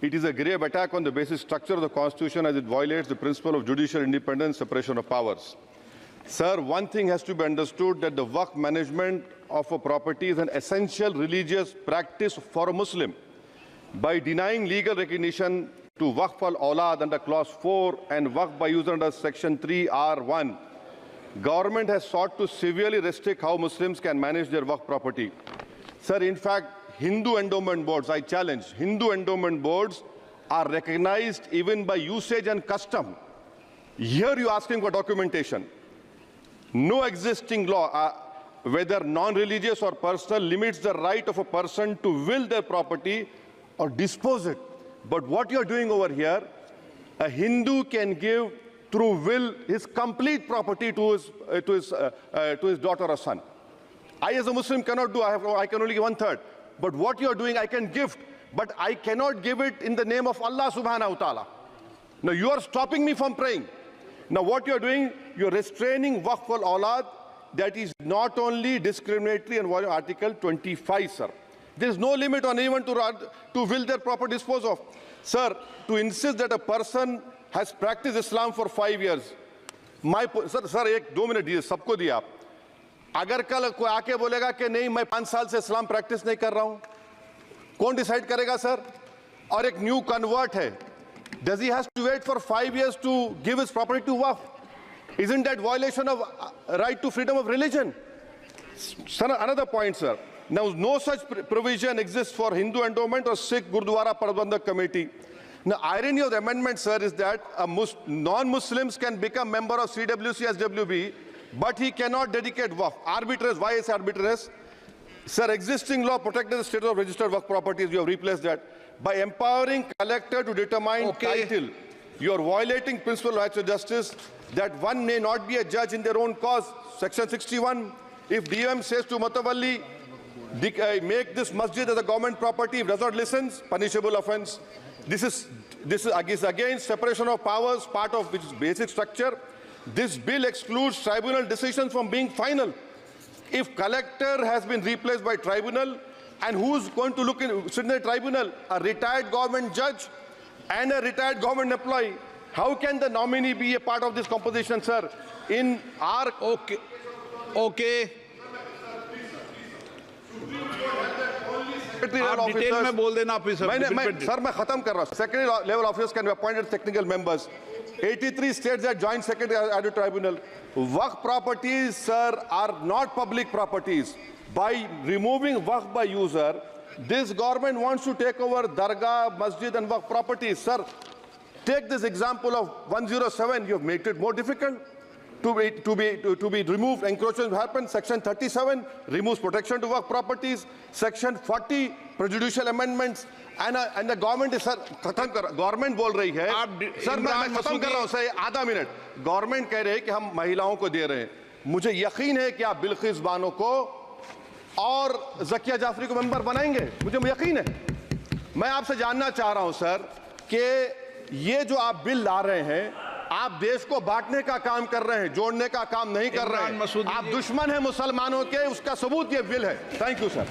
It is a grave attack on the basic structure of the Constitution as it violates the principle of judicial independence, separation of powers. Sir, one thing has to be understood, that the Waqf management of a property is an essential religious practice for a Muslim. By denying legal recognition to Waqf al-Awlad under Clause 4 and Waqf by user under Section 3R1, government has sought to severely restrict how Muslims can manage their Waqf property. Sir, in fact, Hindu endowment boards, I challenge, Hindu endowment boards are recognized even by usage and custom. Here you are asking for documentation. No existing law, whether non-religious or personal, limits the right of a person to will their property or dispose it. But what you're doing over here, a Hindu can give through will his complete property to his daughter or son. I as a Muslim cannot do, I can only give 1/3. But what you're doing, I can gift, but I cannot give it in the name of Allah subhanahu wa ta'ala. Now you are stopping me from praying. Now what you're doing, you're restraining Waqf al-Awlad. That is not only discriminatory and violating Article 25, sir. There is no limit on anyone to will their property dispose of. Sir, to insist that a person has practiced Islam for 5 years, sir, एक 2 minute दिए, सबको दिया आप. अगर कल कोई आके बोलेगा कि नहीं मैं 5 साल से इस्लाम प्रैक्टिस नहीं कर रहा हूं, कौन डिसाइड करेगा सर? और एक न्यू कन्वर्ट है, does he has to wait for 5 years to give his property to Waqf? Isn't that violation of right to freedom of religion? Sir, another point, sir. Now, no such provision exists for Hindu endowment or Sikh Gurdwara Prabandhak Committee. Now, irony of the amendment, sir, is that non-Muslims can become member of CWC, SWB, but he cannot dedicate Waqf. Arbitrary. Why is arbitrary? Sir, existing law protected the status of registered Waqf properties. You have replaced that. By empowering collector to determine title, you are violating principle of rights of justice, that one may not be a judge in their own cause. Section 61, if DOM says to Mutawalli, make this masjid as a government property, if does not listen, punishable offense. This is against separation of powers, part of which is basic structure. This bill excludes tribunal decisions from being final. If collector has been replaced by tribunal, and who's going to sit in the tribunal? A retired government judge and a retired government employee. How can the nominee be a part of this composition, sir? In our... Okay. आप detail में बोल देना sir मैं खत्म कर रहा हूं. Secondary level officers can be appointed technical members. 83 states that joint secretary at the tribunal. Waqf properties, sir, are not public properties. By removing Waqf by user, this government wants to take over Dargah, Masjid and Waqf properties. Sir, take this example of 107. You have made it more difficult to be removed. Encroachment happens. Section 37 removes protection to Waqf properties. Section 40 prejudicial amendments. And the government is, sir, government बोल रही है. Sir मैं खत्म कर रहा हूं sir, आधा minute. Government कह रहे हैं कि हम महिलाओं को दे रहे हैं. मुझे यकीन है कि आप बिल्किस बानो को और ज़किया जाफरी को मेंबर बनाएंगे, मुझे यकीन है. मैं आपसे जानना चाह रहा हूं सर कि ये जो आप बिल ला रहे हैं, आप देश को बांटने का काम कर रहे हैं, जोड़ने का काम नहीं कर रहे हैं. आप दुश्मन हैं मुसलमानों के, उसका सबूत ये बिल है. Thank you sir.